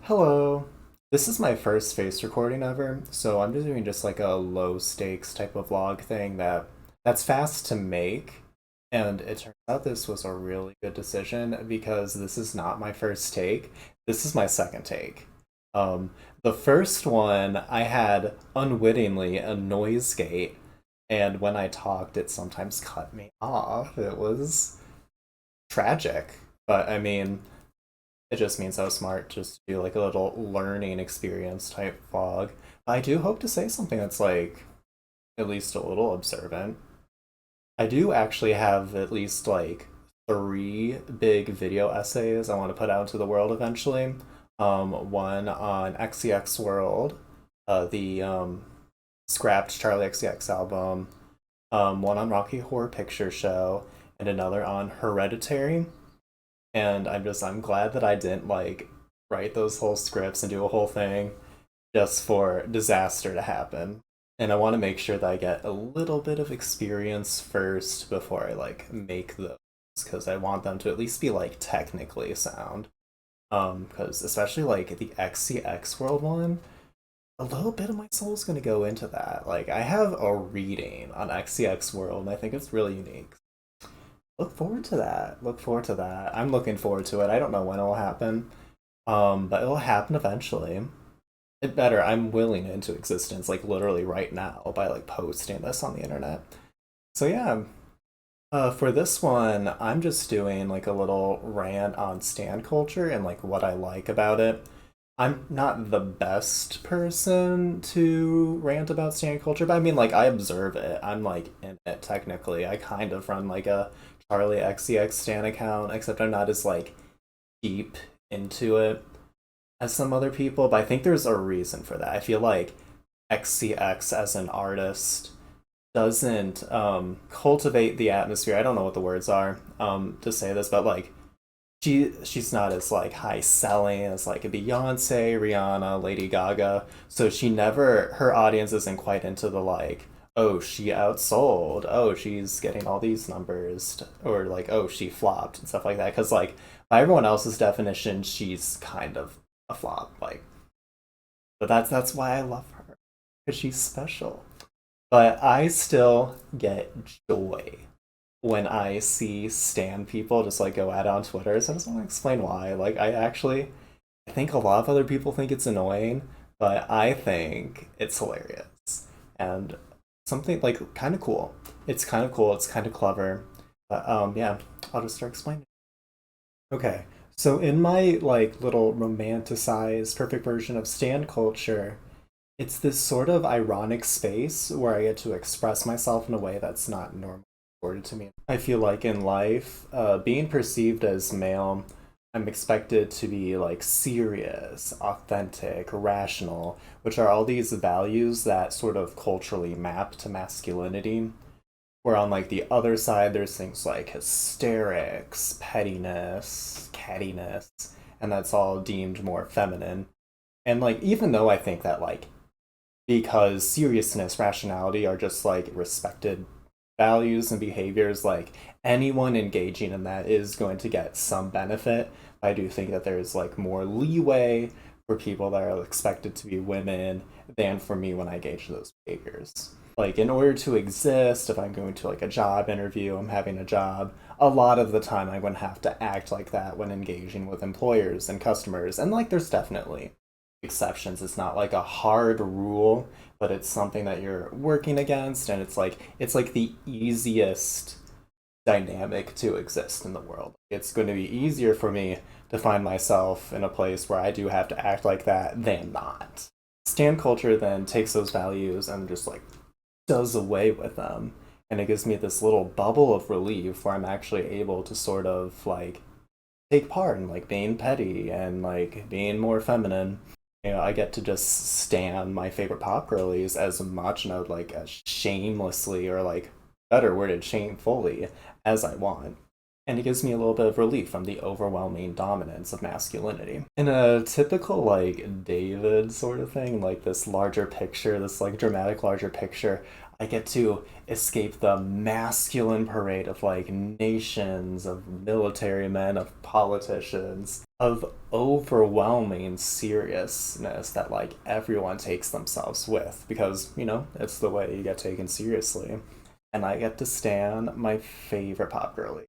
Hello. This is my first face recording ever, so I'm just doing just like a low stakes type of vlog thing that's fast to make. And it turns out this was a really good decision because this is not my first take. This is my second take. Um, the first one I had unwittingly a noise gate, and when I talked, it sometimes cut me off. It was tragic, but I mean, it just means I was smart just to do like a little learning experience type vlog. I do hope to say something that's like at least a little observant. I do actually have at least like three big video essays I want to put out into the world eventually. One on XCX World, the scrapped Charlie XCX album, one on Rocky Horror Picture Show, and another on Hereditary. And I'm glad that I didn't like write those whole scripts and do a whole thing just for disaster to happen. And I want to make sure that I get a little bit of experience first before I like make those because I want them to at least be like technically sound. Because especially like the XCX World one, a little bit of my soul is going to go into that. Like I have a reading on XCX World and I think it's really unique. Look forward to that. Look forward to that. I'm looking forward to it. I don't know when it will happen, but it will happen eventually. It better. I'm willing it into existence, like literally right now, by like posting this on the internet. So yeah, for this one, I'm just doing like a little rant on stan culture and like what I like about it. I'm not the best person to rant about stan culture, but I mean, like, I observe it. I'm like in it technically. I kind of run like a Charlie XCX stan account, except I'm not as like deep into it as some other people. But I think there's a reason for that. I feel like XCX as an artist doesn't cultivate the atmosphere. I don't know what the words are to say this, but like she's not as like high selling as like a Beyonce, Rihanna, Lady Gaga. So she never her audience isn't quite into the like, oh, she outsold, oh, she's getting all these numbers, or like, oh, she flopped and stuff like that. Because like by everyone else's definition, she's kind of a flop. Like, but that's why I love her because she's special. But I still get joy when I see stan people just like go at it on Twitter. So I just want to explain why. Like I think a lot of other people think it's annoying, but I think it's hilarious and something like kind of cool. It's kind of cool. It's kind of clever. But yeah, I'll just start explaining. Okay, so in my like little romanticized perfect version of stan culture, it's this sort of ironic space where I get to express myself in a way that's not normal afforded to me. I feel like in life, being perceived as male, I'm expected to be like serious, authentic, rational, which are all these values that sort of culturally map to masculinity. Where on like the other side, there's things like hysterics, pettiness, cattiness, and that's all deemed more feminine. And like, even though I think that like because seriousness, rationality are just like respected values and behaviors. Like anyone engaging in that is going to get some benefit. I do think that there's like more leeway for people that are expected to be women than for me when I engage in those behaviors. Like in order to exist, if I'm going to like a job interview, I'm having a job, a lot of the time I'm going to have to act like that when engaging with employers and customers. And like there's definitely exceptions. It's not like a hard rule, but it's something that you're working against, and it's like the easiest dynamic to exist in the world. It's going to be easier for me to find myself in a place where I do have to act like that than not. Stan culture then takes those values and just like does away with them. And it gives me this little bubble of relief where I'm actually able to sort of like take part in like being petty and like being more feminine. I get to just stand my favorite pop girlies as much and I would like as shamelessly or like better worded shamefully as I want. And it gives me a little bit of relief from the overwhelming dominance of masculinity. In a typical like David sort of thing, like this larger picture, this like dramatic larger picture, I get to escape the masculine parade of like nations, of military men, of politicians, of overwhelming seriousness that like everyone takes themselves with because, it's the way you get taken seriously. And I get to stand my favorite pop girlies.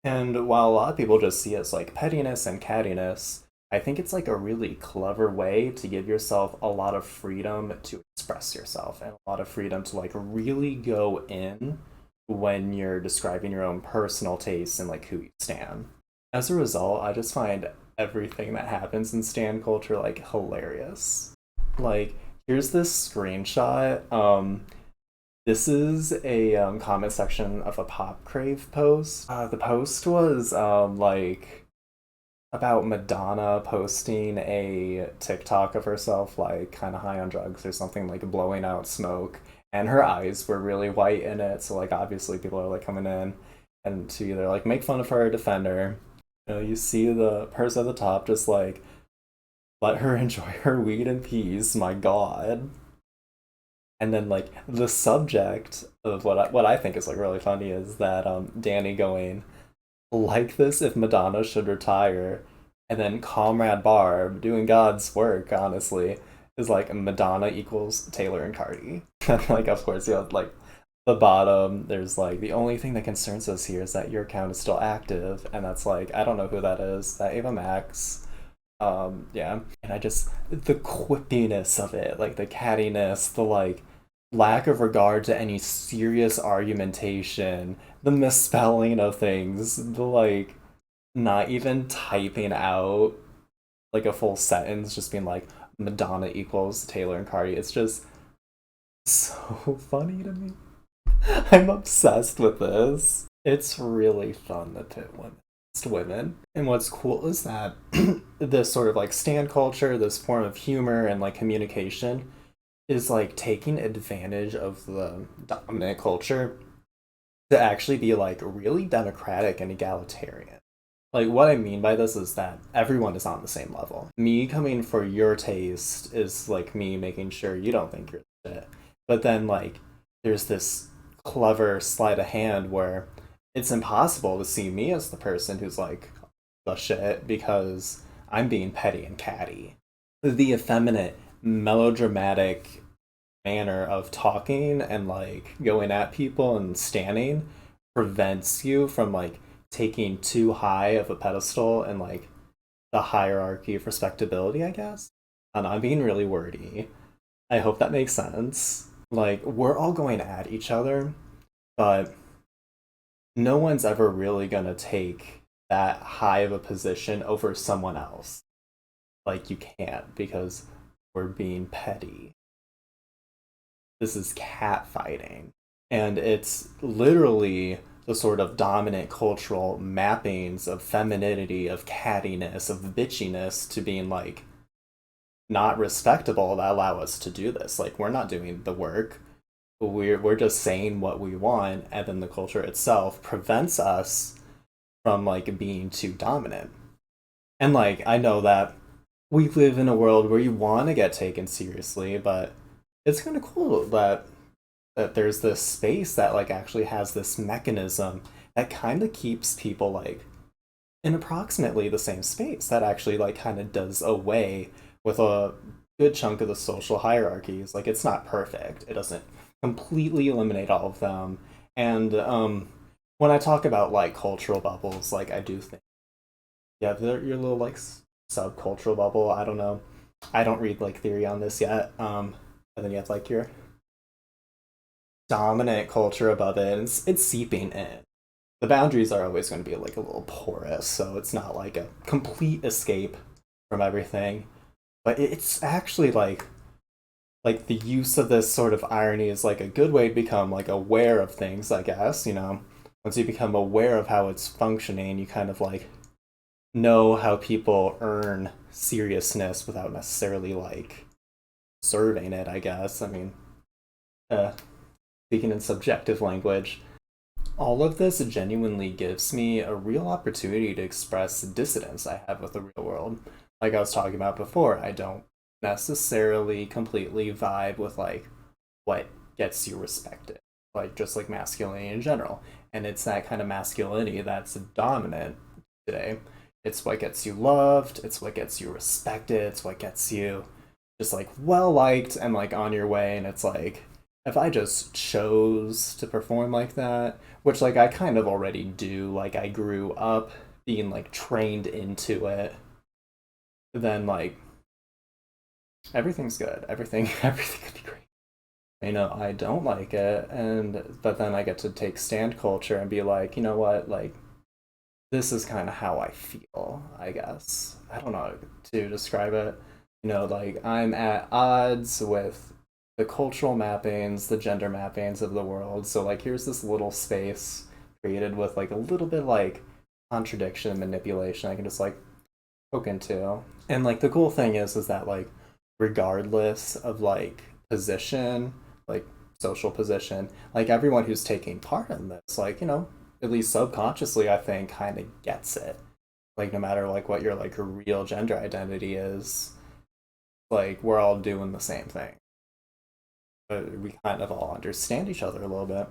And while a lot of people just see it as like pettiness and cattiness, I think it's like a really clever way to give yourself a lot of freedom to express yourself and a lot of freedom to like really go in when you're describing your own personal tastes and like who you stand. As a result, I just find everything that happens in stan culture like hilarious. Like, here's this screenshot. This is a comment section of a Pop Crave post. The post was like about Madonna posting a TikTok of herself like kind of high on drugs or something, like blowing out smoke, and her eyes were really white in it. So like obviously people are like coming in and to either like make fun of her or defend her. You see the person at the top just like let her enjoy her weed in peace. My God. And then like the subject of what I think is like really funny is that Danny going like this if Madonna should retire, and then Comrade Barb doing God's work. Honestly, is like Madonna equals Taylor and Cardi. And like of course you have like the bottom. There's like the only thing that concerns us here is that your account is still active, and that's like I don't know who that is. That Ava Max. Yeah, and I just the quippiness of it, like the cattiness, the like lack of regard to any serious argumentation, the misspelling of things, the like not even typing out like a full sentence, just being like Madonna equals Taylor and Cardi. It's just so funny to me. I'm obsessed with this. It's really fun to pit women against women. And what's cool is that this sort of like stan culture, this form of humor and like communication is like taking advantage of the dominant culture to actually be like really democratic and egalitarian. Like what I mean by this is that everyone is on the same level. Me coming for your taste is like me making sure you don't think you're shit. But then like there's this clever sleight of hand where it's impossible to see me as the person who's like the shit because I'm being petty and catty. The effeminate, melodramatic manner of talking and like going at people and standing prevents you from like taking too high of a pedestal and like the hierarchy of respectability, I guess. And I'm being really wordy. I hope that makes sense. Like, we're all going at each other, but no one's ever really gonna take that high of a position over someone else. Like, you can't because we're being petty. This is cat fighting. And it's literally the sort of dominant cultural mappings of femininity, of cattiness, of bitchiness to being like not respectable that allow us to do this. Like we're not doing the work. We're just saying what we want, and then the culture itself prevents us from like being too dominant. And like I know that we live in a world where you want to get taken seriously, but it's kind of cool that there's this space that like actually has this mechanism that kind of keeps people like in approximately the same space that actually like kind of does away with a good chunk of the social hierarchies. Like it's not perfect. It doesn't completely eliminate all of them. And when I talk about like cultural bubbles, like I do think yeah, they're your little like subcultural bubble. I don't know. I don't read like theory on this yet. And then you have like your dominant culture above it, and it's seeping in. The boundaries are always going to be like a little porous, so it's not like a complete escape from everything. But it's actually like the use of this sort of irony is like a good way to become like aware of things, I guess, Once you become aware of how it's functioning, you kind of like know how people earn seriousness without necessarily like serving it, I guess. I mean, speaking in subjective language, all of this genuinely gives me a real opportunity to express dissidence I have with the real world. Like I was talking about before, I don't necessarily completely vibe with like what gets you respected, like just like masculinity in general. And it's that kind of masculinity that's dominant today. It's what gets you loved, it's what gets you respected, it's what gets you just like well liked and like on your way. And it's like, if I just chose to perform like that, which like I kind of already do, like I grew up being like trained into it, then like everything's good. Everything everything could be great. I don't like it, and but then I get to take stand culture and be like, you know what, like this is kind of how I feel, I guess. I don't know how to describe it. Like I'm at odds with the cultural mappings, the gender mappings of the world. So like here's this little space created with like a little bit like contradiction and manipulation I can just like poke into. And like the cool thing is that like regardless of like position, like social position, like everyone who's taking part in this, like, at least subconsciously, I think kind of gets it. Like no matter like what your like real gender identity is, like we're all doing the same thing. But we kind of all understand each other a little bit.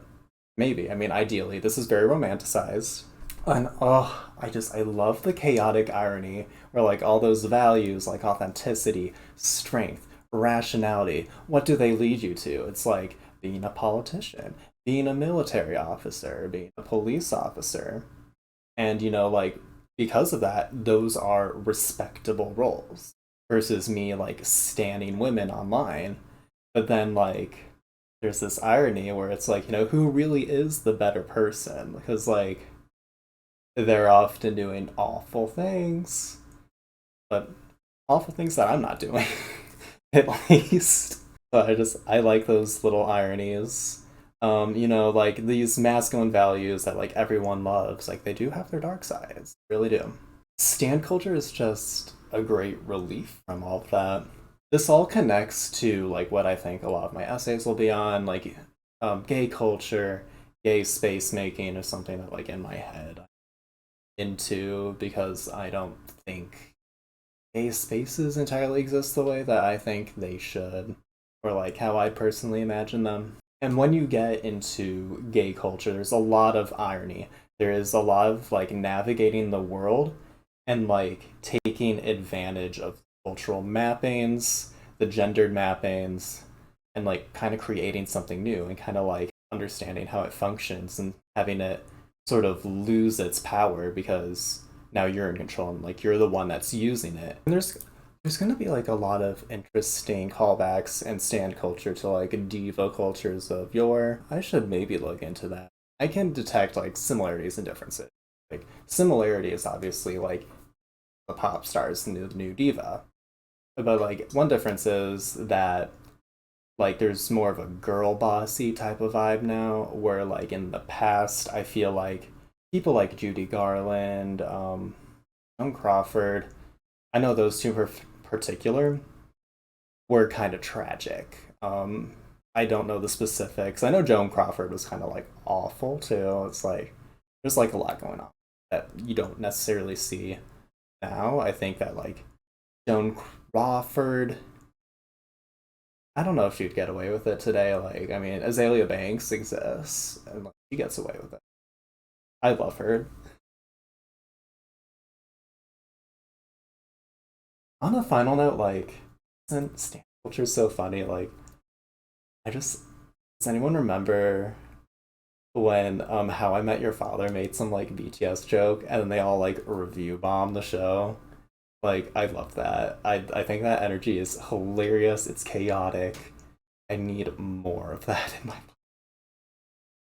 Maybe. I mean, ideally, this is very romanticized. And oh, I love the chaotic irony where like all those values like authenticity, strength, rationality, what do they lead you to? It's like being a politician, being a military officer, being a police officer. And like because of that, those are respectable roles versus me like standing women online. But then like there's this irony where it's like, who really is the better person? Because like they're often doing awful things, but awful things that I'm not doing, at least. So I like those little ironies. Like these masculine values that like everyone loves, like they do have their dark sides, really do. Stan culture is just a great relief from all of that. This all connects to like what I think a lot of my essays will be on, like gay culture, gay space making is something that like in my head into because I don't think gay spaces entirely exist the way that I think they should, or like how I personally imagine them. And when you get into gay culture, there's a lot of irony. There is a lot of like navigating the world and like taking advantage of cultural mappings, the gendered mappings, and like kind of creating something new and kind of like understanding how it functions and having it sort of lose its power because now you're in control and like you're the one that's using it. And there's going to be like a lot of interesting callbacks and stand culture to like diva cultures of yore. I should maybe look into that. I can detect like similarities and differences. Like similarity is obviously like the pop stars and the new diva, but like one difference is that like there's more of a girl bossy type of vibe now, where like in the past I feel like people like Judy Garland, Joan Crawford, I know those two in particular were kind of tragic. I don't know the specifics. I know Joan Crawford was kind of like awful too. It's like there's like a lot going on that you don't necessarily see now. I think that like Joan Crawford, I don't know if she'd get away with it today. Like, I mean, Azalea Banks exists, and like, she gets away with it. I love her. On a final note, like, isn't stan culture so funny? Like, I just does anyone remember when How I Met Your Father made some like BTS joke and then they all like review bomb the show? Like, I love that. I think that energy is hilarious. It's chaotic. I need more of that in my life.